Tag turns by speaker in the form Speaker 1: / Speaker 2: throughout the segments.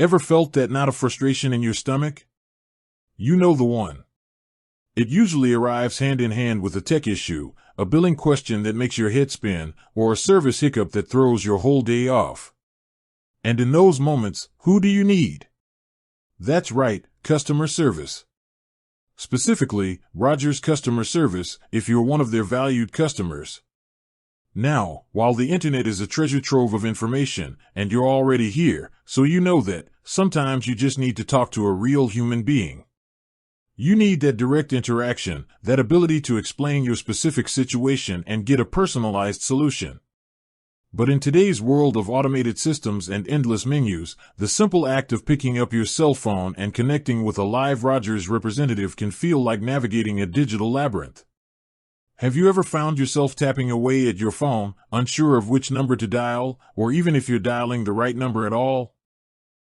Speaker 1: Ever felt that knot of frustration in your stomach? You know the one. It usually arrives hand in hand with a tech issue, a billing question that makes your head spin, or a service hiccup that throws your whole day off. And in those moments, who do you need? That's right, customer service. Specifically, Rogers Customer Service, if you're one of their valued customers. Now, while the internet is a treasure trove of information, and you're already here, so you know that, sometimes you just need to talk to a real human being. You need that direct interaction, that ability to explain your specific situation and get a personalized solution. But in today's world of automated systems and endless menus, the simple act of picking up your cell phone and connecting with a live Rogers representative can feel like navigating a digital labyrinth. Have you ever found yourself tapping away at your phone, unsure of which number to dial, or even if you're dialing the right number at all?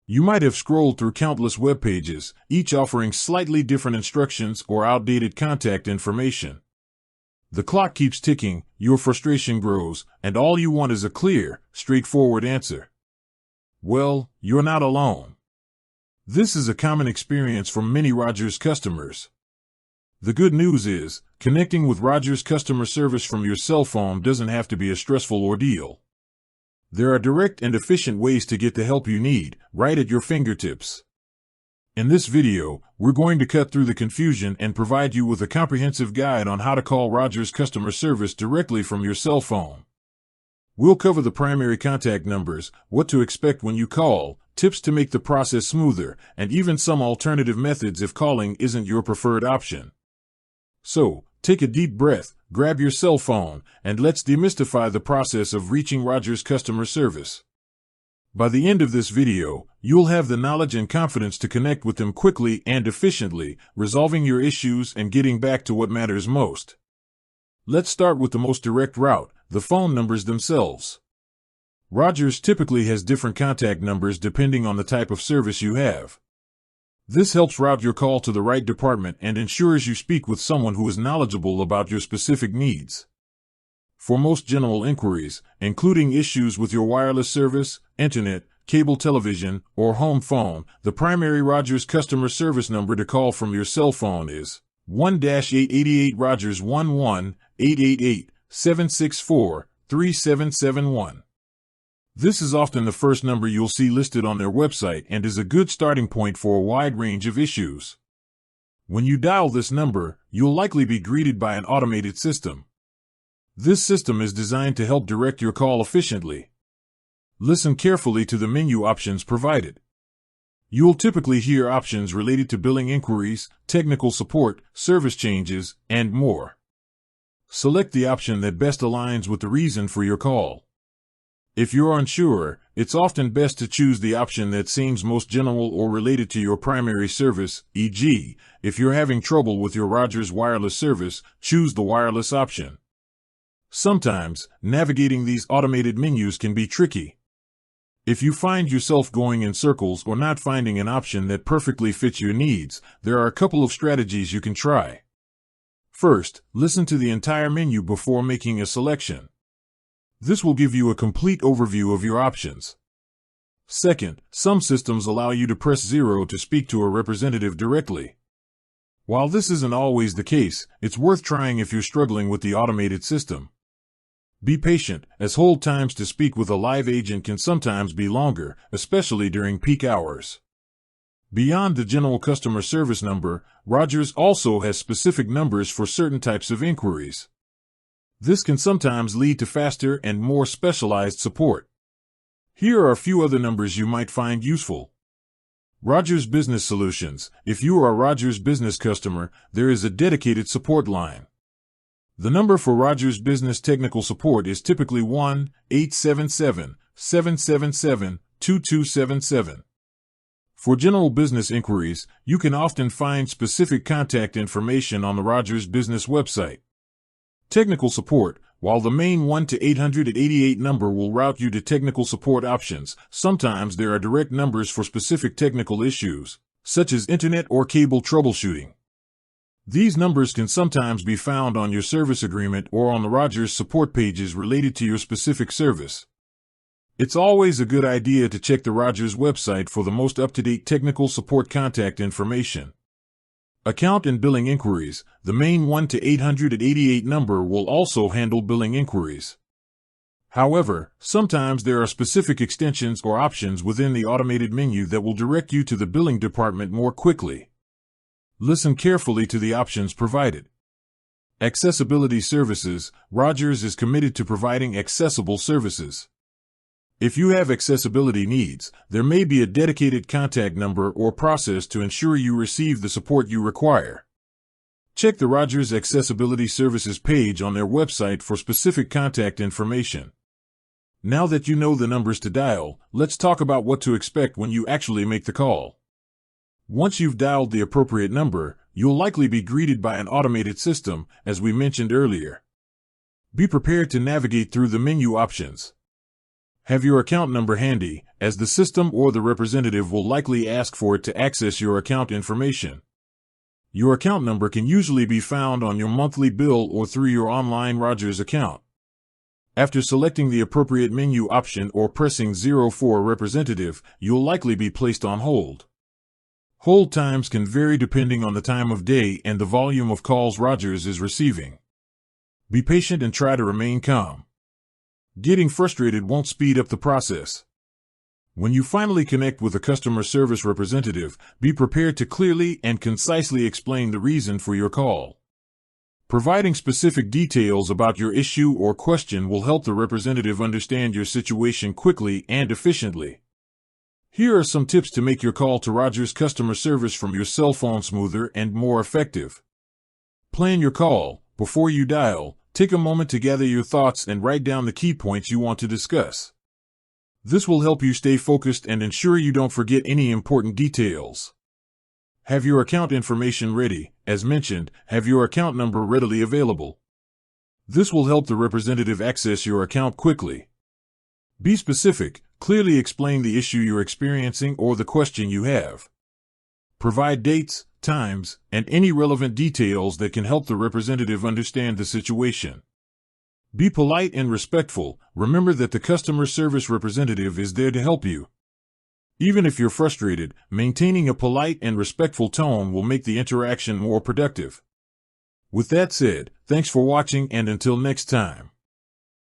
Speaker 1: You might have scrolled through countless web pages, each offering slightly different instructions or outdated contact information. The clock keeps ticking, your frustration grows, and all you want is a clear, straightforward answer. Well, you're not alone. This is a common experience for many Rogers customers. The good news is, connecting with Rogers customer service from your cell phone doesn't have to be a stressful ordeal. There are direct and efficient ways to get the help you need, right at your fingertips. In this video, we're going to cut through the confusion and provide you with a comprehensive guide on how to call Rogers customer service directly from your cell phone. We'll cover the primary contact numbers, what to expect when you call, tips to make the process smoother, and even some alternative methods if calling isn't your preferred option. So, take a deep breath, grab your cell phone, and let's demystify the process of reaching Rogers customer service. By the end of this video, you'll have the knowledge and confidence to connect with them quickly and efficiently, resolving your issues and getting back to what matters most. Let's start with the most direct route, the phone numbers themselves. Rogers typically has different contact numbers depending on the type of service you have. This helps route your call to the right department and ensures you speak with someone who is knowledgeable about your specific needs. For most general inquiries, including issues with your wireless service, internet, cable television, or home phone, the primary Rogers customer service number to call from your cell phone is 1-888 Rogers 11-888-764-3771. This is often the first number you'll see listed on their website and is a good starting point for a wide range of issues. When you dial this number, you'll likely be greeted by an automated system. This system is designed to help direct your call efficiently. Listen carefully to the menu options provided. You'll typically hear options related to billing inquiries, technical support, service changes, and more. Select the option that best aligns with the reason for your call. If you're unsure, it's often best to choose the option that seems most general or related to your primary service, e.g., if you're having trouble with your Rogers wireless service, choose the wireless option. Sometimes, navigating these automated menus can be tricky. If you find yourself going in circles or not finding an option that perfectly fits your needs, there are a couple of strategies you can try. First, listen to the entire menu before making a selection. This will give you a complete overview of your options. Second, some systems allow you to press 0 to speak to a representative directly. While this isn't always the case, it's worth trying if you're struggling with the automated system. Be patient, as hold times to speak with a live agent can sometimes be longer, especially during peak hours. Beyond the general customer service number, Rogers also has specific numbers for certain types of inquiries. This can sometimes lead to faster and more specialized support. Here are a few other numbers you might find useful. Rogers Business Solutions. If you are a Rogers Business customer, there is a dedicated support line. The number for Rogers Business Technical Support is typically 1-877-777-2277. For general business inquiries, you can often find specific contact information on the Rogers Business website. Technical support. While the main 1-888 number will route you to technical support options, sometimes there are direct numbers for specific technical issues, such as internet or cable troubleshooting. These numbers can sometimes be found on your service agreement or on the Rogers support pages related to your specific service. It's always a good idea to check the Rogers website for the most up-to-date technical support contact information. Account and billing inquiries. The main 1-888 number will also handle billing inquiries. However, sometimes there are specific extensions or options within the automated menu that will direct you to the billing department more quickly. Listen carefully to the options provided. Accessibility services. Rogers is committed to providing accessible services. If you have accessibility needs, there may be a dedicated contact number or process to ensure you receive the support you require. Check the Rogers Accessibility Services page on their website for specific contact information. Now that you know the numbers to dial, let's talk about what to expect when you actually make the call. Once you've dialed the appropriate number, you'll likely be greeted by an automated system, as we mentioned earlier. Be prepared to navigate through the menu options. Have your account number handy, as the system or the representative will likely ask for it to access your account information. Your account number can usually be found on your monthly bill or through your online Rogers account. After selecting the appropriate menu option or pressing 0 for a representative, you'll likely be placed on hold. Hold times can vary depending on the time of day and the volume of calls Rogers is receiving. Be patient and try to remain calm. Getting frustrated won't speed up the process. When you finally connect with a customer service representative, be prepared to clearly and concisely explain the reason for your call. Providing specific details about your issue or question will help the representative understand your situation quickly and efficiently. Here are some tips to make your call to Rogers customer service from your cell phone smoother and more effective. Plan your call. Before you dial, take a moment to gather your thoughts and write down the key points you want to discuss. This will help you stay focused and ensure you don't forget any important details. Have your account information ready. As mentioned, have your account number readily available. This will help the representative access your account quickly. Be specific. Clearly explain the issue you're experiencing or the question you have. Provide dates, times, and any relevant details that can help the representative understand the situation. Be polite and respectful. Remember that the customer service representative is there to help you. Even if you're frustrated, maintaining a polite and respectful tone will make the interaction more productive. With that said, thanks for watching and until next time.